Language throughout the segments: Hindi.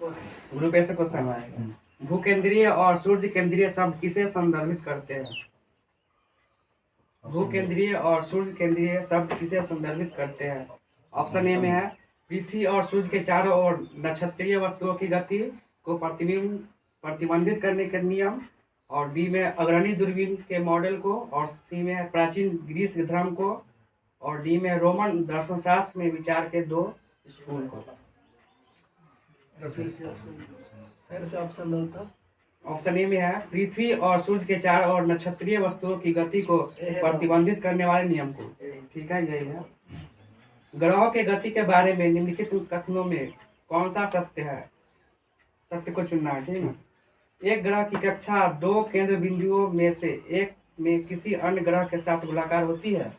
ग्रुप ए से क्वेश्चन। भूकेंद्रीय और सूर्य केंद्रीय शब्द किसे संदर्भित करते हैं? भूकेंद्रीय और सूर्य केंद्रीय शब्द किसे संदर्भित करते हैं? ऑप्शन ए में है पृथ्वी और सूर्य के चारों ओर नक्षत्रीय वस्तुओं की गति को प्रतिबंधित करने के नियम, और बी में अग्रणी दूरबीन के मॉडल को, और सी में प्राचीन ग्रीस धर्म को, और डी में रोमन दर्शनशास्त्र में विचार के दो स्कूल को। फिर से ऑप्शन दो तो। ऑप्शन ए में है पृथ्वी और सूर्य के चारों ओर नक्षत्रीय वस्तुओं की गति को प्रतिबंधित करने वाले नियम को। ठीक है, यही है। ग्रहों के गति के बारे में निम्नलिखित कथनों में कौन सा सत्य है? सत्य को चुनना है, ठीक है। एक ग्रह की कक्षा दो केंद्र बिंदुओं में से एक में किसी अन्य ग्रह के साथ गोलाकार होती है,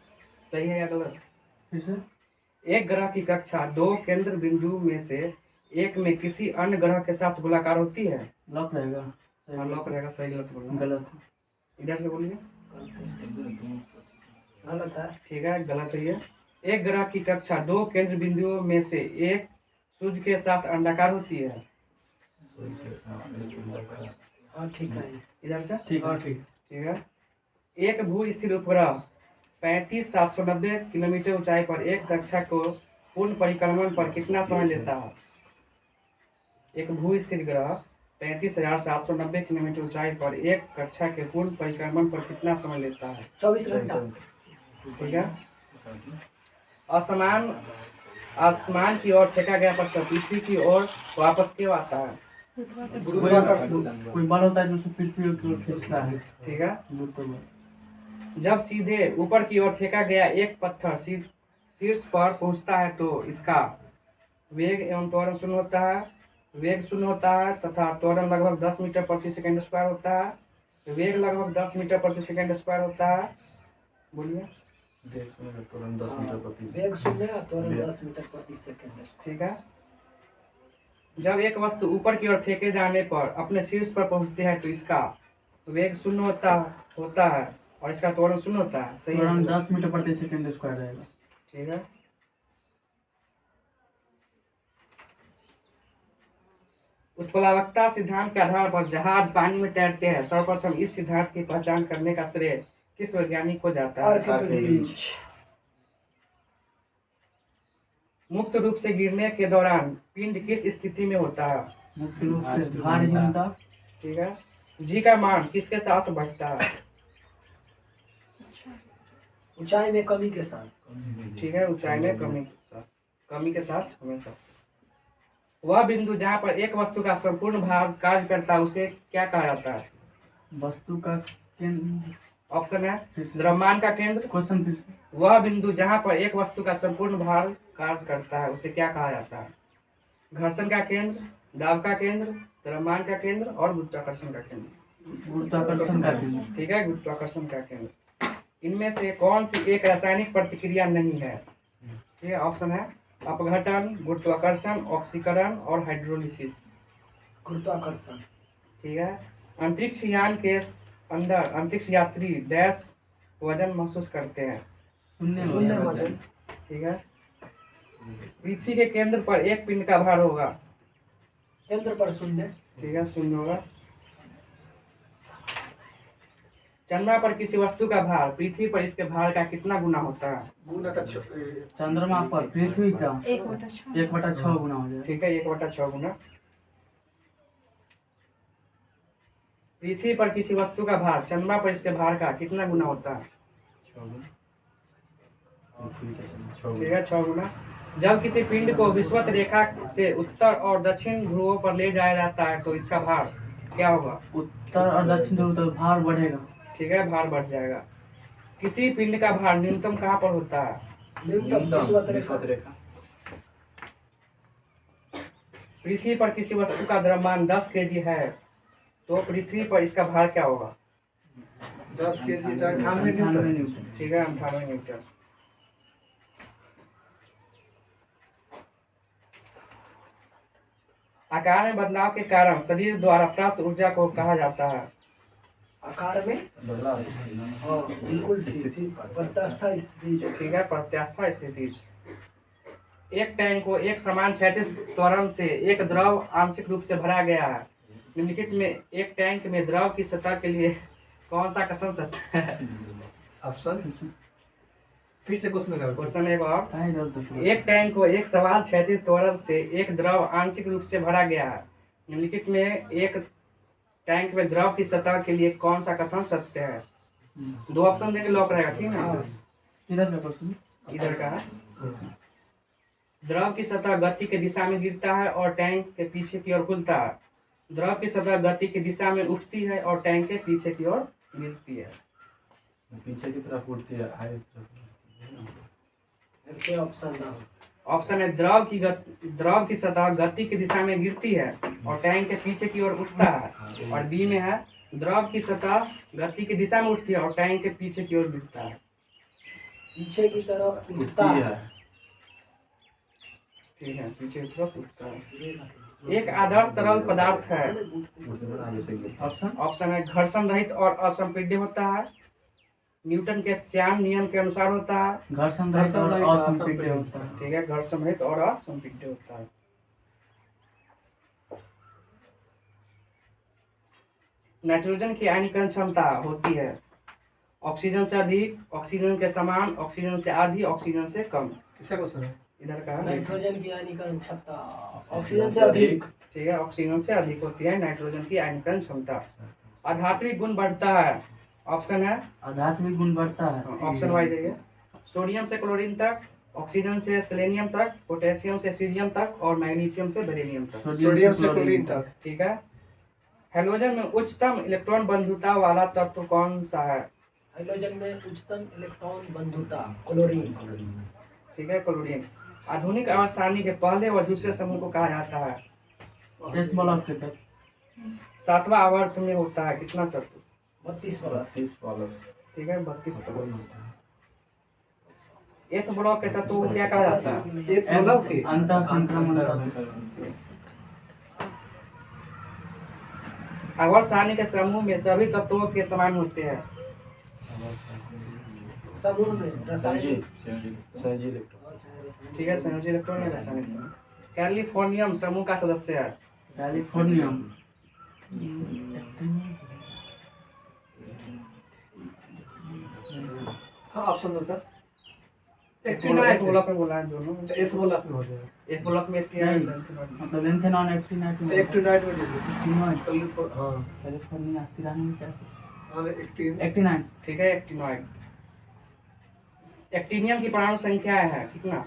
सही है या गलत? फिर से। एक ग्रह की कक्षा दो केंद्र बिंदु में से एक में किसी अन्य ग्रह के साथ गोलाकार होती है। लॉक रहेगा। हाँ, लॉक रहेगा। सही गलत बोलना? गलत। इधर से बोलिए। गलत है। ठीक है, गलत है ये। एक ग्रह की कक्षा दो केंद्र बिंदुओं में से एक सूर्य के साथ अंडाकार होती है। हाँ ठीक है। इधर से। ठीक है। ठीक है। एक भू स्थिर उपग्रह 35,790 किलोमीटर ऊंचाई पर एक कक्षा को पूर्ण परिक्रमण पर कितना समय लेता है? एक भू स्थिर ग्रह 35,790 किलोमीटर ऊंचाई पर एक कक्षा के पूर्ण परिक्रमण पर कितना समय लेता है? 24 घंटा। ठीक है। आसमान की ओर फेंका गया पत्थर पृथ्वी की ओर वापस क्यों आता है? कोई बल होता है जो पृथ्वी की ओर खींचता है। ठीक है। जब सीधे ऊपर की ओर फेंका गया एक पत्थर शीर्ष पर पहुंचता है तो इसका वेग एवं त्वरण शून्य होता है। वेग शून्य होता है तथा त्वरण लगभग 10 मीटर प्रति सेकंड स्क्वायर होता है। वेग लगभग 10 मीटर प्रति सेकंड स्क्वायर होता है। बोलिए। वेग शून्य त्वरण 10 मीटर प्रति सेकंड। ठीक है। जब एक वस्तु ऊपर की ओर फेंके जाने पर अपने शीर्ष पर पहुंचती है तो इसका वेग शून्य होता है और इसका त्वरण शून्य होता है, सही है? 10 मीटर प्रति सेकंड स्क्वायर रहेगा। ठीक है। उत्प्लावकता सिद्धांत के आधार पर जहाज पानी में तैरते हैं। सर्वप्रथम इस सिद्धांत की पहचान करने का श्रेय किस वैज्ञानिक को जाता है? मुक्त रूप से गिरने के दौरान पिंड किस स्थिति में होता है? मुक्त रूप से भारहीनता। ठीक है। जी का मान किसके साथ बढ़ता है? ऊंचाई में कमी के साथ। ठीक है, ऊंचाई में कमी के साथ हमेशा। वह बिंदु जहाँ पर एक वस्तु का संपूर्ण भार कार्य करता है उसे क्या कहा जाता है? वस्तु का केंद्र। ऑप्शन है द्रव्यमान का केंद्र। क्वेश्चन फिर से। वह बिंदु जहाँ पर एक वस्तु का संपूर्ण भार कार्य करता है उसे क्या कहा जाता है? घर्षण का केंद्र, दाब का केंद्र, द्रव्यमान का केंद्र और गुरुत्वाकर्षण का केंद्र। गुरुत्वाकर्षण का केंद्र। ठीक है, गुरुत्वाकर्षण का केंद्र। इनमें से कौन सी एक रासायनिक प्रतिक्रिया नहीं है? ठीक है, ऑप्शन है अपघटन, गुरुत्वाकर्षण, ऑक्सीकरण और हाइड्रोलिसिस। गुरुत्वाकर्षण। ठीक है। अंतरिक्ष यान के अंदर अंतरिक्ष यात्री डैश वजन महसूस करते हैं? शून्य वजन। ठीक है। पृथ्वी के केंद्र पर एक पिंड का भार होगा? केंद्र पर शून्य। ठीक है, शून्य होगा। चंद्रमा पर किसी वस्तु का भार पृथ्वी पर इसके भार का कितना गुना होता है? चंद्रमा पर पृथ्वी का 1/6 गुना हो जाएगा। ठीक है, 1/6 गुना। पृथ्वी पर किसी वस्तु का भार चंद्रमा पर इसके भार का कितना गुना होता है? ठीक है, 6 गुना। जब किसी पिंड को विषुवत रेखा से उत्तर और दक्षिण ध्रुवों पर ले जाया जाता है तो इसका भार क्या होगा? उत्तर और दक्षिण ध्रुव तो भार बढ़ेगा। ठीक है, भार बढ़ जाएगा। किसी पिंड का भार न्यूनतम कहाँ पर होता है? न्यूनतम विषुवत रेखा। पृथ्वी पर किसी वस्तु का द्रव्यमान 10 केजी है तो पृथ्वी पर इसका भार क्या होगा? 10 केजी 98 न्यूटन। ठीक है, 98 न्यूटन। आकार में बदलाव के कारण शरीर द्वारा प्राप्त ऊर्जा को कहा जाता है? आकार में बदलाव। हाँ बिल्कुल ठीक। प्रत्यास्था स्थिति। ठीक है, प्रत्यास्था स्थिति। एक टैंक को एक समान क्षैतिज त्वरण से एक द्रव आंशिक रूप से भरा गया है। निम्नलिखित में एक टैंक में द्रव की सतह के लिए कौन सा कथन सत्य है? ऑप्शन फिर से क्वेश्चन क्वेश्चन एक और। एक टैंक को एक समान क्षैतिज त्वरण से एक द्रव आंशिक रूप से भरा गया है। निम्नलिखित में एक टैंक में द्रव की सतह के लिए कौन सा कथन सत्य है? 2 ऑप्शन देंगे, लॉक रहेगा, ठीक है। किधर का क्वेश्चन? इधर का है। द्रव की सतह गति की दिशा में गिरता है और टैंक के पीछे की ओर खुलता है। द्रव की सतह गति की दिशा में उठती है और टैंक के पीछे की ओर गिरती है। पीछे की तरफ उठती है, आगे की तरफ। ऑप्शन है द्रव की सतह गति की दिशा में गिरती है और टैंक के पीछे की ओर उठता है। और बी में है द्रव की सतह गति की दिशा में उठती है और टैंक के पीछे की ओर गिरता है। पीछे की तरफ उठती है। ठीक है, पीछे की तरफ उठता है। एक आदर्श तरल पदार्थ है। ऑप्शन है घर्षण रहित और असंपीड्य होता है, न्यूटन के श्याम नियम के अनुसार होता है, घर्षण रहित और असंपीड्य होता है। ठीक है, घर्षण रहित और असंपीड्य होता है। नाइट्रोजन की आयनीकरण क्षमता होती है ऑक्सीजन से अधिक, ऑक्सीजन के समान, ऑक्सीजन से आधी, ऑक्सीजन से कम। किसका क्वेश्चन है? इधर का है। नाइट्रोजन की आयनीकरण क्षमता ऑक्सीजन से अधिक। ठीक है, ऑक्सीजन से अधिक होती है नाइट्रोजन की आयनीकरण क्षमता। आध्यात्मिक गुण बढ़ता है। ऑप्शन है आध्यात्मिक गुण बढ़ता है। ऑप्शन वाइज है सोडियम से क्लोरीन तक, ऑक्सीजन से सेलेनियम तक, पोटेशियम से सीजियम तक और मैग्नीशियम से बेरिलियम तक। सोडियम से क्लोरीन तक। ठीक है। हैलोजन में उच्चतम इलेक्ट्रॉन बंधुता वाला तत्व कौन सा है? हाइड्रोजन में उच्चतम इलेक्ट्रॉन बंधुता क्लोरीन। ठीक है, क्लोरीन। आधुनिक आवर्त सारणी के पहले और दूसरे समूह को कहा जाता है? एस ब्लॉक के तक 7वां आवर्त में होता है कितना तत्व? 32 प्लस। ठीक है, 32 प्लस। एक ब्लॉक के तत्व को क्या कहा जाता है? एक ब्लॉक के अंतः संक्रमण। आवर्त सारणी के समूह में सभी तत्वों के समान होते हैं। समूह में रासायनिक ठीक है, संयोजी इलेक्ट्रॉन या रासायनिक समूह। कैलिफोर्नियम समूह का सदस्य है। कैलिफोर्नियम हाँ, ऑप्शन दो सर। एक ब्लॉक में बोला है दोनों। एक ब्लॉक में हो जाएगा। एक ब्लॉक में मतलब लेंथेनॉन एक्टिनाइट में एक्टिनाइट में दीजिए। एक्टिनॉइड। हाँ, कैलिफोर्निया तिरानी में क्या? हाँ, एक्टिनाइट। ठीक है, एक्टिनॉइड। एक्टिनियम की परमाणु संख्या है कितना?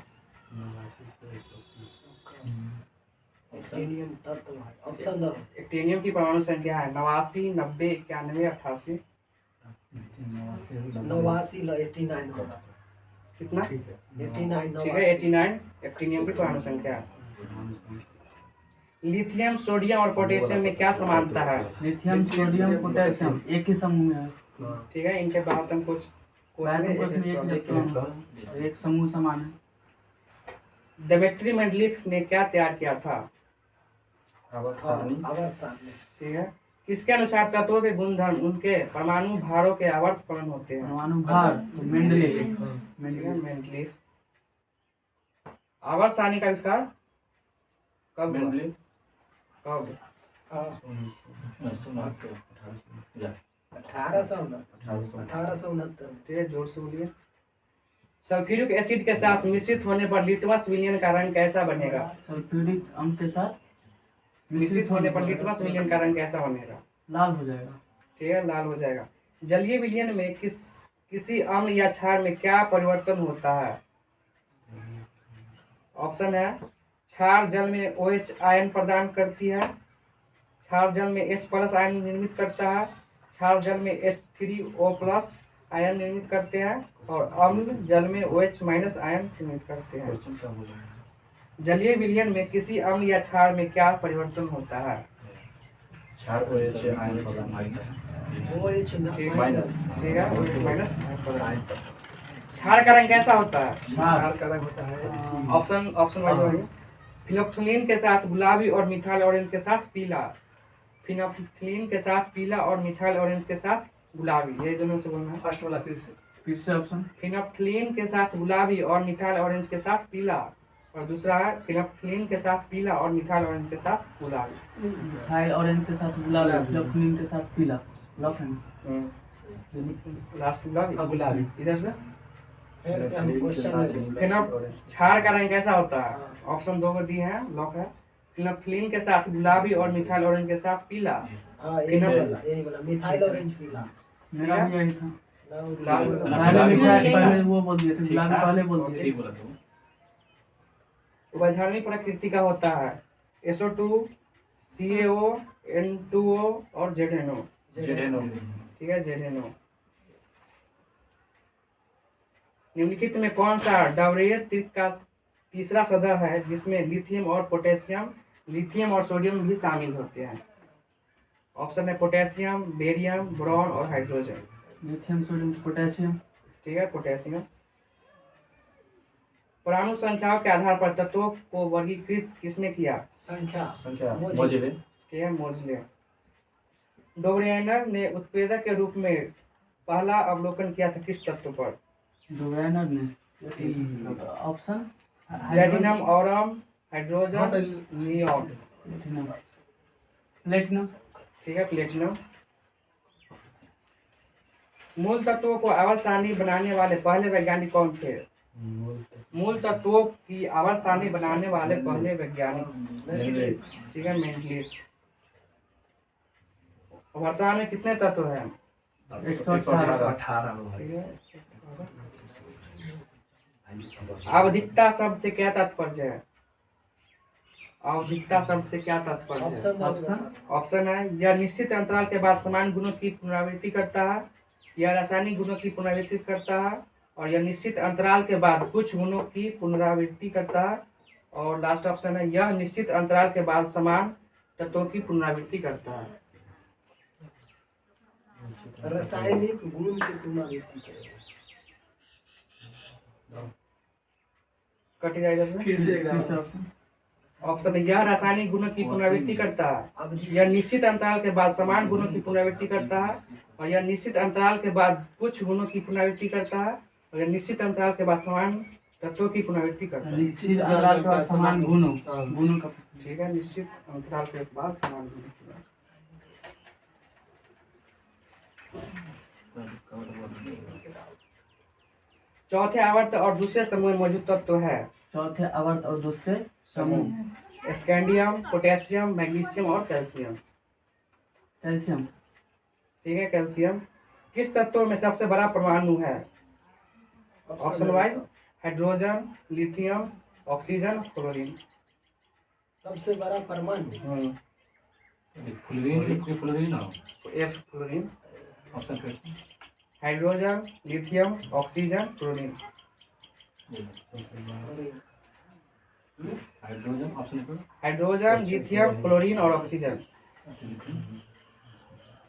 एक्टिनियम तत्व। ऑप्शन दो। एक्टिनियम की परमाणु संख्या है 89, 90, 91, 88। 89 89 कितना? 89 ठीक है, 89 एक्टिनियम की परमाणु संख्या है। लिथियम, सोडियम और पोटेशियम में क्या समानता है? लिथियम, सोडियम, पोटेशियम एक ही समूह में है। ठीक है, इनके बाहर कुछ में एक इलेक्ट्रॉन एक समूह समान है। डेमेट्री मेंडलीफ ने क्या तैयार किया था? आवर्त सारणी। ठीक है। किसके अनुसार तत्वों के गुणधर्म उनके परमाणु भारों के आवर्त फलन होते हैं? परमाणु भार मेंडलीफ। मेंडलीफ। आवर्त सारणी का आविष्कार कब हुआ? कब? 1869। ठीक है, जोर से बोलिए। सल्फ्यूरिक एसिड के साथ मिश्रित होने पर लिटमस विलयन का रंग कैसा बनेगा? सल्फ्यूरिक अम्ल के साथ मिश्रित होने पर लिटमस विलयन का रंग कैसा बनेगा? लाल हो जाएगा। ठीक है, लाल हो जाएगा। जलीय विलयन में किसी अम्ल या क्षार में क्या परिवर्तन होता है? ऑप्शन है क्षार जल में OH आयन प्रदान करती है, क्षार जल में H+ आयन निर्मित करता है, क्षार जल में H3O+ आयन निर्मित करते हैं और अम्ल जल में OH- आयन निर्मित करते हैं। जलीय विलयन में किसी अम्ल या क्षार में क्या परिवर्तन होता है? क्षार OH आयन प्रदान OH ठीक माइनस। है, OH- क्षार का रंग कैसा होता है? क्षार का रंग होता है ऑप्शन वाइज फिनोप्थलीन के साथ गुलाबी और मिथाइल ऑरेंज के साथ पीला। फिनोप्थलीन के साथ पीला और मिथाइल ऑरेंज के साथ गुलाबी, ये दोनों से बोलना है। फर्स्ट वाला फिर से ऑप्शन। फिनोप्थलीन के साथ गुलाबी और मिथाइल ऑरेंज के साथ पीला और दूसरा है फिनोल्फिन के साथ पीला और मिथाइल ऑरेंज के साथ गुलाबी। मिथाइल ऑरेंज के साथ गुलाबी, फिनोल्फिन के साथ पीला। लॉक है। लास्ट गुलाबी। गुलाबी। इधर से फिर से हम क्वेश्चन फिनोल क्षार का रंग कैसा होता है? ऑप्शन 2 को दिए हैं, लॉक है। फिनोल्फिन के साथ गुलाबी और मिथाइल ऑरेंज के साथ पीला। हाँ यही बोला मिथाइल ऑरेंज पीला। मेरा भी यही था। लाल पहले मिथाइल, पहले वो बोल दिए थे, गुलाबी पहले बोल दिए। ठीक बोला तुम। उभयधर्मी प्रकृति का होता है SO2, CaO, N2O और ZNO। ठीक है, ZNO। निम्नलिखित में कौन सा डायरेट त्रिक का तीसरा सदस्य है जिसमें लिथियम और पोटेशियम, लिथियम और सोडियम भी शामिल होते हैं? ऑप्शन है पोटेशियम, बेरियम, बोरॉन और हाइड्रोजन। Lithium, sodium, potassium. ठीक है, पोटेशियम। परमाणु संख्याओं के आधार पर तत्वों को वर्गीकृत किसने किया? संख्या मोजिले। मोजिले। ठीक है, मोजले। डोबरेनर ने उत्प्रेरक के रूप में पहला अवलोकन किया था किस तत्व पर? डोबरेनर ने। Option platinum, Aurum, hydrogen, neon. Platinum. ठीक है, प्लेटिनम। मूल तत्वों को आवर्त सारणी बनाने वाले पहले वैज्ञानिक कौन थे? मूल तत्वों की आवर्त सारणी बनाने वाले पहले वैज्ञानिक। ठीक है, मेंडलीव। वर्तमान में कितने तत्व हैं? 118। ठीक है। आवधिकता शब्द से क्या तात्पर्य है? आवधिकता शब्द से क्या तात्पर्य है? ऑप्शन ऑप्शन है यह निश्चित अंतराल के बाद समान गुणों की पुनरावृत्ति करता है, यह रासायनिक गुणों की पुनरावृत्ति करता है, और यह निश्चित अंतराल के बाद कुछ गुणों की पुनरावृत्ति करता है, और लास्ट ऑप्शन है यह निश्चित अंतराल के बाद समान तत्वों की पुनरावृत्ति करता है। रासायनिक गुण की पुनरावृत्ति करेगा। कट जाएगा इसमें? फिर से एक फिर से बार। ऑप्शन। ऑप्शन है यह रासायनिक गुणों की पुनरावृत्ति करता है, अब यह निश्चित अंतराल के बाद समान गुणों की पुनरावृत्ति करता है, और यह निश्चित अंतराल के बाद कुछ गुणों की पुनरावृत्ति करता है, और यह निश्चित अंतराल के बाद समान तत्वों की पुनरावृत्ति करता है। निश्चित अंतराल के बाद समान गुणों का। ठीक है, निश्चित अंतराल के बाद समान गुणों की पुनरावृत्ति। चौथे आवर्त और दूसरे समूह में मौजूद तत्व है चौथे आवर्त और दूसरे समूह। स्कैंडियम, पोटेशियम, मैग्नीशियम और कैल्शियम। कैल्शियम। ठीक है, कैल्शियम। किस तत्व में सबसे बड़ा परमाणु है? Option wise hydrogen, lithium, oxygen, fluorine. सबसे बड़ा परमाणु F फ्लोरीन। ऑप्शन फिर hydrogen, lithium, oxygen, fluorine. Hydrogen option फिर हाइड्रोजन, लिथियम, फ्लोरीन और ऑक्सीजन।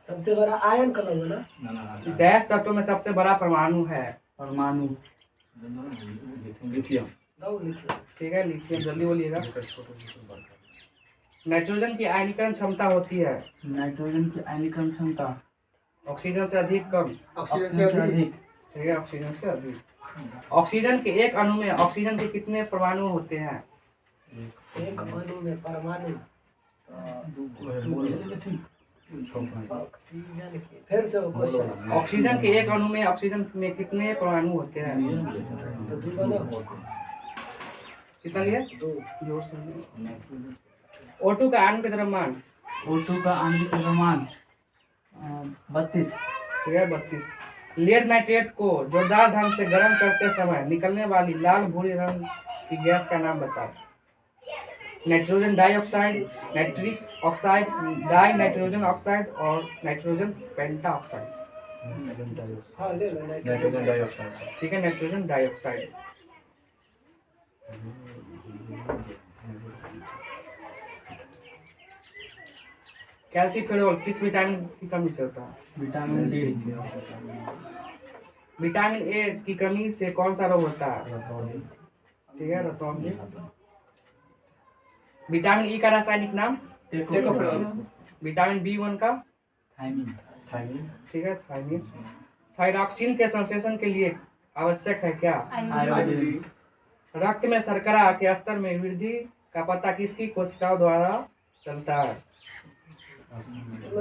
सबसे बड़ा आयन कब होगा ना? ना डैश तत्व में सबसे बड़ा परमाणु है? परमाणु। लिथियम। दो लिखिए। ठीक है, लिथियम। जल्दी बोलिएगा। नाइट्रोजन की आयनीकरण क्षमता होती है नाइट्रोजन की आयनीकरण क्षमता ऑक्सीजन से अधिक, कम? ऑक्सीजन से अधिक। ठीक है, ऑक्सीजन से अधिक। ऑक्सीजन के एक अणु में ऑक्सीजन के कितने परमाणु होते हैं? एक अणु में परमाणु ऑक्सीजन के फिर से क्वेश्चन। ऑक्सीजन के एक अणु में ऑक्सीजन में कितने परमाणु होते हैं? तो दो बना कितना लिया? दो। जोर से। O2 का आणविक द्रव्यमान? O2 का आणविक द्रव्यमान 32। ठीक है, 32। लेड नाइट्रेट को जोरदार ढंग से गर्म करते समय निकलने वाली लाल भूरी रंग की गैस का नाम बताओ। Nitrogen dioxide, nitric oxide, die nitrogen oxide और नाइट्रोजन पेंटाऑक्साइड। हाँ ले लो नाइट्रोजन डाइऑक्साइड। ठीक है, नाइट्रोजन डाइऑक्साइड। कैल्सीफेरॉल किस विटामिन की कमी से होता है? Vitamin D. विटामिन ए की कमी से कौन सा रोग होता है? ठीक है, रतौंधी। विटामिन ई का रासायनिक नाम? टेकोफेरॉल। विटामिन B1 का? थायमिन। ठीक है, थायमिन। थायरॉक्सिन के संश्लेषण के लिए आवश्यक है क्या? आयोडीन। रक्त में शर्करा के स्तर में वृद्धि का पता किसकी कोशिकाओं द्वारा चलता है?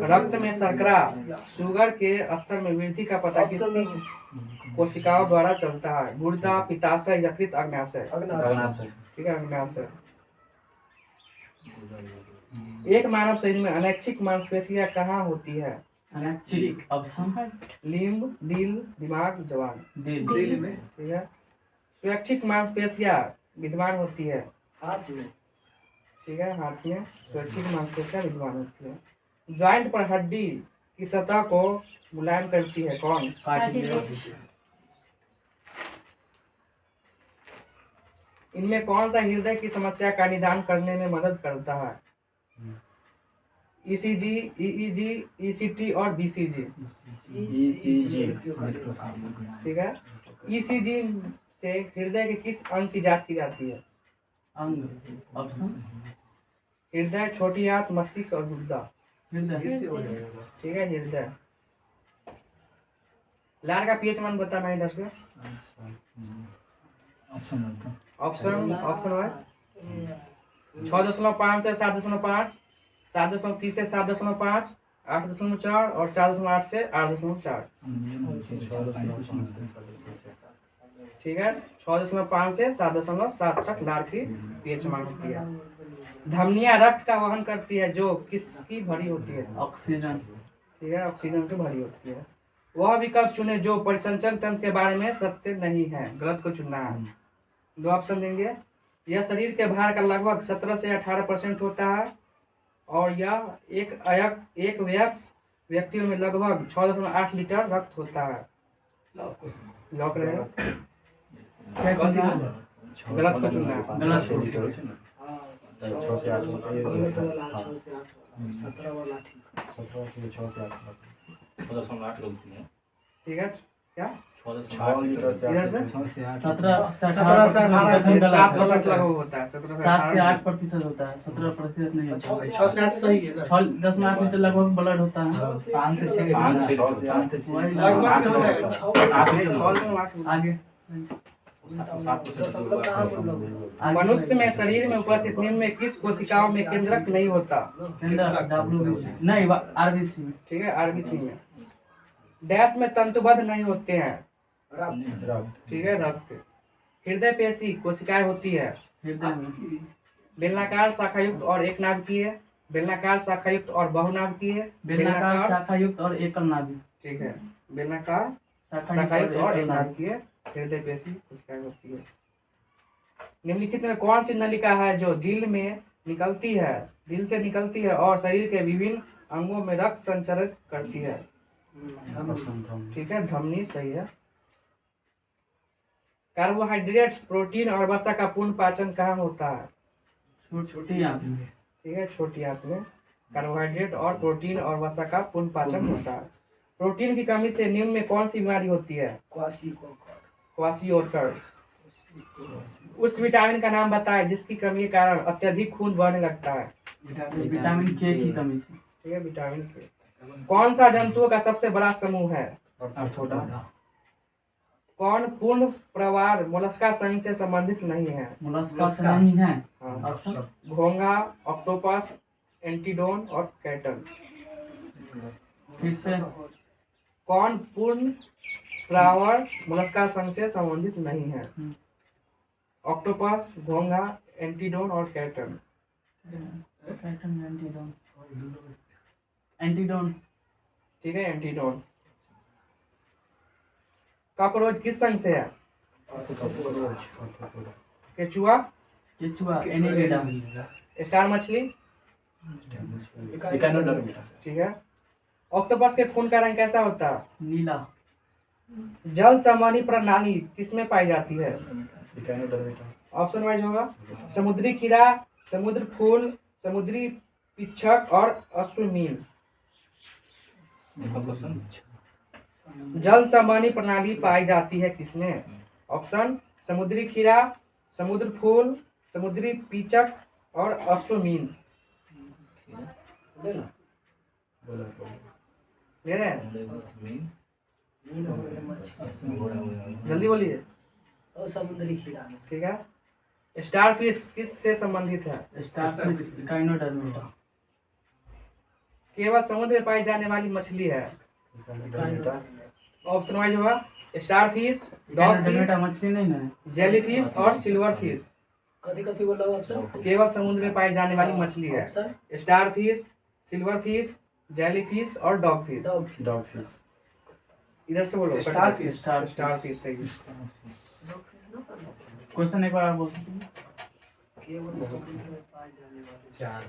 रक्त में शर्करा शुगर के स्तर में वृद्धि का पता किसकी कोशिकाओं द्वारा चलता है? गुर्दा, पित्ताशय, यकृत, अग्नाशय। अग्नाशय। ठीक है, अग्नाशय। एक मानव शरीर में अनैच्छिक मांसपेशियां कहाँ होती है? अनैच्छिक ऑप्शन है लिम्ब, दिल, दिमाग, जवान। दिल में। ठीक है। स्वैच्छिक मांसपेशियां विद्यमान होती है हाथ में। ठीक है, हाथ में स्वैच्छिक मांसपेशियां विद्यमान होती है। ज्वाइंट पर हड्डी की सतह को मुलायम करती है कौन? कार्टिलेज। इनमें कौन सा हृदय की समस्या का निदान करने में मदद करता है? ईसीजी, ईईजी, ईसीटी और बीसीजी। ECG। ठीक है। ईसीजी से हृदय के किस अंग की जांच की जाती है? अंग ऑप्शन हृदय, छोटी आंत, मस्तिष्क और गुर्दा। हृदय। ठीक है, हृदय। लार का पीएच मान बताना है इधर से। ऑप्शन है 6.5 से 7.5, 7.3 से 7.5, 8.4 और 4.8 से 8.4। ठीक है, 6.5 से 7.7 तक लार की पीएच मान होती है। धमनियां रक्त का वहन करती है जो किसकी भरी होती है? ऑक्सीजन। ठीक है, ऑक्सीजन से भरी होती है। वह विकल्प चुने जो परिसंचरण तंत्र के बारे में सत्य नहीं है, गलत को चुनना है। दो ऑप्शन देंगे। यह शरीर के भार का लगभग 17 से 18% होता है और यह एक वयस्क व्यक्तियों में लगभग 6.8 लीटर रक्त होता है। लॉक रहेगा। क्या चुनना है? गलत को चुनना है। गलत को। 6 से 8 6 से 8 17 वाला ठीक। 6 से 8 ठीक है, क्या 6 लीटर से इधर से 17 से 7% लगभग होता है। 17 7 से 8% होता है, 17% नहीं होता है। 6 से 8 सही है ना? 10 लीटर लगभग ब्लड होता है। 5 से 6 वही लगभग हो जाएगा। 6 आगे दशमलव कहाँ बोल मनुष्य में शरीर में उपस्थित निम्न में किस कोशिकाओं में केंद्रक नहीं होता? WBC नहीं RBC। ठीक है, आरबीसी में। डैश में तंतुबद्ध नहीं होते हैं। ठीक है, रक्त। हृदय पेशी कोशिकाएं होती है हृदय में। बेलनाकार, शाखायुक्त और एक नाभिकीय। बेलनाकार, शाखायुक्त और बहुनाभिकीय। बेलनाकार, शाखायुक्त और एकल नाभिक। ठीक है, बेलनाकार, शाखायुक्त और एक नाभिकीय हृदय पेशी कोशिकाएं होती है। निम्नलिखित में कौन सी नलिका है जो दिल से निकलती है और शरीर के विभिन्न अंगों में रक्त संचरित करती है? ठीक है, धमनी सही है। कार्बोहाइड्रेट्स, प्रोटीन और वसा का पूर्ण पाचन कहाँ होता है? छोटी आंत में। ठीक है, छोटी आंत में कार्बोहाइड्रेट और प्रोटीन और वसा का पूर्ण पाचन होता है। प्रोटीन की कमी से निम्न में कौन सी बीमारी होती है? क्वाशियोर्कर। उस विटामिन का नाम बताएं जिसकी कमी के कारण अत्यधिक खून बहने लगता है? विटामिन के की कमी से। ठीक है, विटामिन के। कौन सा जंतुओं का सबसे बड़ा समूह है? कौन पूर्ण प्रवार मोलस्का संघ से संबंधित नहीं है? मोलस्का से नहीं है। हाँ। घोंघा, ऑक्टोपस, एंटीडोन और कैटल। फिर से कौन पूर्ण प्रावर मोलस्का संघ से संबंधित नहीं है? ऑक्टोपस, घोंघा, एंटीडोन और कैटल। एंटीडोन। ठीक है, एंटीडोन। कॉकरोच किस संघ से है? केचुआ, एनीलिडा। स्टार मछली। ठीक है। ऑक्टोपस के खून का रंग कैसा होता है? नीला। जल संवहनी प्रणाली किसमें पाई जाती है? ऑप्शन वाइज होगा। समुद्री खीरा, समुद्र फूल, समुद्री पिच्छक और अश्वमीन। जल संवहनी प्रणाली पाई जाती है किसमें? ऑप्शन समुद्री खीरा, समुद्र फूल, समुद्री पिच्छक और अश्वमीन। ले रहे हैं? जल्दी बोलिए। और समुद्री खीरा। ठीक है, स्टार फिश किस से संबंधित है? स्टारफिश काइनोडर्मेटा। केवल समुद्र में पाई जाने वाली मछली है। काइनोडर्मेटा, ऑप्शन वाइज होगा स्टार फिश, डॉग काइनोडर्मेटा फिश, मछली नहीं ना है? जेली फिश और सिल्वर फिश। कथी कथी बोला ऑप्शन? केवल समुद्र में पाई जाने वाली मछली है। Option star fish, silver fish, jelly fish और dog fish. Dog fish. Dog fish, इधर से बोलो। Star fish. स्टार फिश सही। डॉग फिश ना करना। क्वेश्चन एक बार बोल। केवल समुद्र में पाए जाने वाले चार,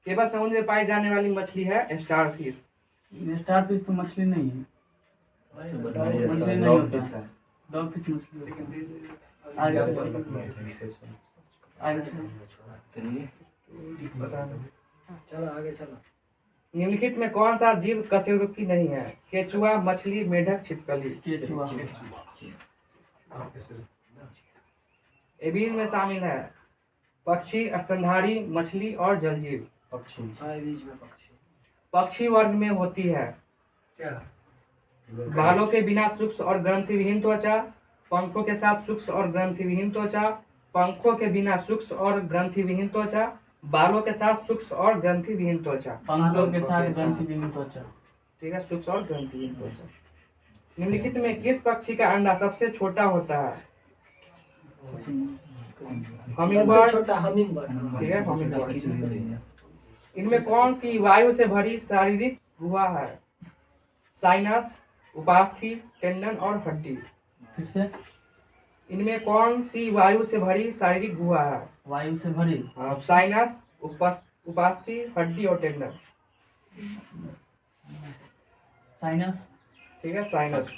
केवल समुद्र में पाई जाने वाली मछली है स्टार फिश। स्टारफिश तो मछली नहीं है। मछली नहीं डॉग होता। फिश है। डॉग फिश मछली होता है। आगे चलो। आगे चलो। चलो आगे चलो। निम्नलिखित में कौन सा जीव कशेरुकी नहीं है? केचुआ, मछली, मेढक, छिपकली। केचुआ। ए बीज में शामिल है पक्षी, स्तनधारी, मछली और जलजीव। पक्षी, हाँ बीच में पक्षी। पक्षी वर्ग में होती है बालों के बिना सूक्ष्म और ग्रंथि विहीन त्वचा, पंखों के साथ सूक्ष्म और ग्रंथि विहीन त्वचा, पंखों के बिना सूक्ष्म और ग्रंथि विहीन त्वचा, बालों के साथ सूक्ष्म और ग्रंथि विहीन त्वचा। पंखों के साथ ग्रंथि विहीन त्वचा। ठीक है, सूक्ष्म और ग्रंथि विहीन त्वचा। निम्नलिखित में किस पक्षी का अंडा सबसे छोटा होता है? सबसे हमिंगबर्ड। छोटा हमिंगबर्ड। ठीक है, हमिंगबर्ड। इनमें कौन सी वायु से भरी शारीरिक गुहा है? साइनस, उपास्थि, टेंडन और हड्डी। फिर से इनमें कौन सी वायु से भरी शारीरिक गुहा है? वायु से भरी। साइनस, उपास्थि, हड्डी और टेंडन। साइनस। ठीक है, साइनस।